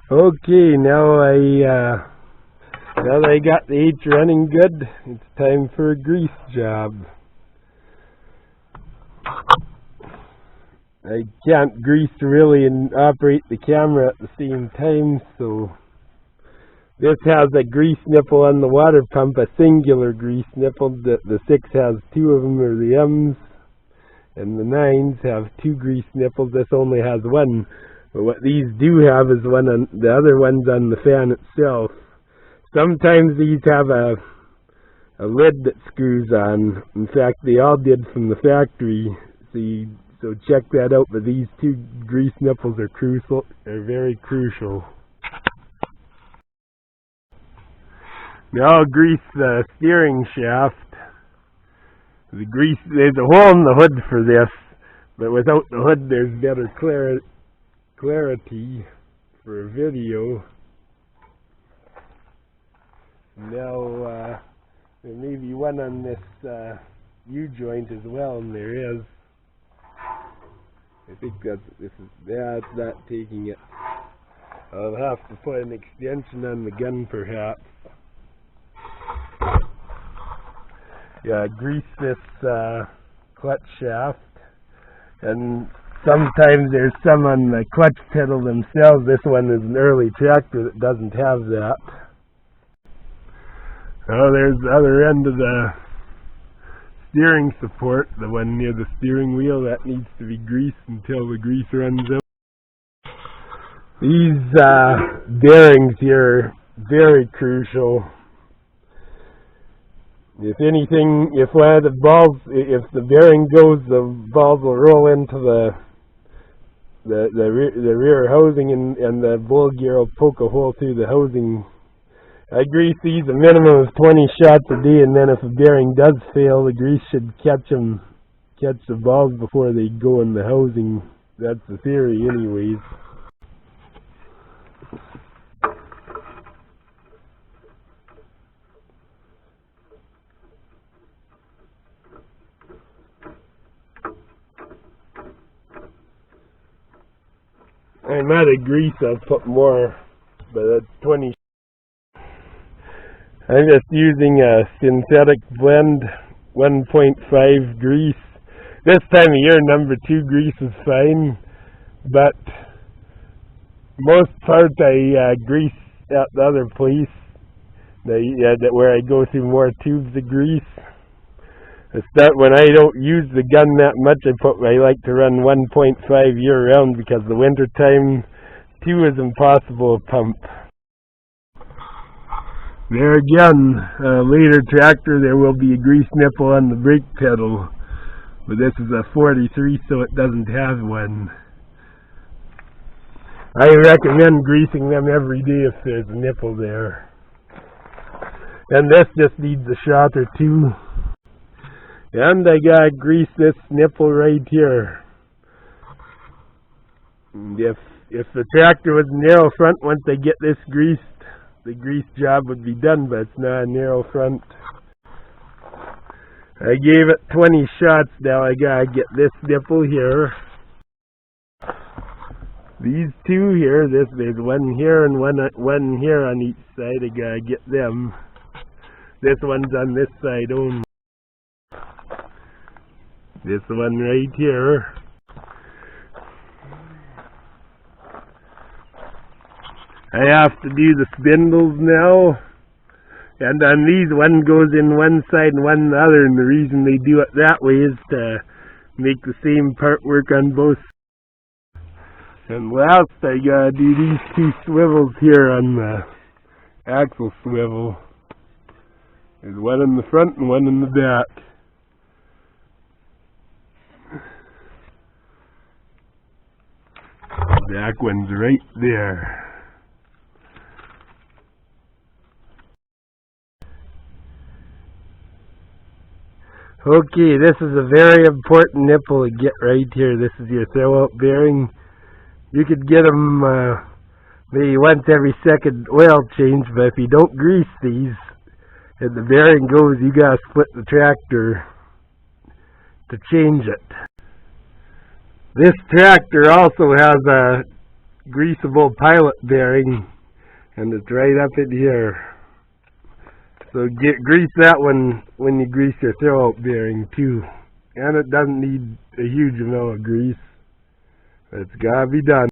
Okay, now that I got the H running good, it's time for a grease job. I can't grease really and operate the camera at the same time, so this has a grease nipple on the water pump, a singular grease nipple. The 6 has 2 of them, or the M's, and the 9s have 2 grease nipples. This only has 1. But what these do have is one on the other one's on the fan itself. Sometimes these have a lid that screws on. In fact, they all did from the factory. So check that out. But these 2 grease nipples are crucial. They're very crucial. Now I'll grease the steering shaft. There's a hole in the hood for this, but without the hood, there's better clarity for a video. Now there may be one on this U-joint as well, and there is. I think it's not taking it. I'll have to put an extension on the gun perhaps. Yeah, grease this clutch shaft, and sometimes there's some on the clutch pedal themselves. This one is an early tractor that doesn't have that. Oh, there's the other end of the steering support, the one near the steering wheel. That needs to be greased until the grease runs out. These bearings here are very crucial. If anything, if one of the balls, if the bearing goes, the balls will roll into the rear housing, and the bowl gear will poke a hole through the housing. I grease these a minimum of 20 shots a day, and then if a bearing does fail, the grease should catch the balls before they go in the housing. That's the theory anyways. I'm out of grease, I'll put more, but that's 20. I'm just using a synthetic blend, 1.5 grease. This time of year, number 2 grease is fine, but most part I grease at the other place, where I go through more tubes of grease. When I don't use the gun that much, I like to run 1.5 year round, because the winter time 2 is impossible to pump. There again, later tractor, there will be a grease nipple on the brake pedal, but this is a 43, so it doesn't have one. I recommend greasing them every day if there's a nipple there. And this just needs a shot or 2. And I gotta grease this nipple right here. And if the tractor was narrow front, once I get this greased, the grease job would be done, but it's not a narrow front. I gave it 20 shots. Now I gotta get this nipple here. These 2 here, there's one here and one here on each side. I gotta get them. This one's on this side only. This one right here. I have to do the spindles now. And on these, one goes in one side and one the other. And the reason they do it that way is to make the same part work on both. And last, I gotta do these 2 swivels here on the axle swivel. There's one in the front and one in the back. The back one's right there. Okay, this is a very important nipple to get right here. This is your throwout bearing. You could get them maybe once every second oil change, but if you don't grease these and the bearing goes, you gotta split the tractor to change it. This tractor also has a greasable pilot bearing, and it's right up in here. So grease that when you grease your throwout bearing too. And it doesn't need a huge amount of grease. It's gotta be done.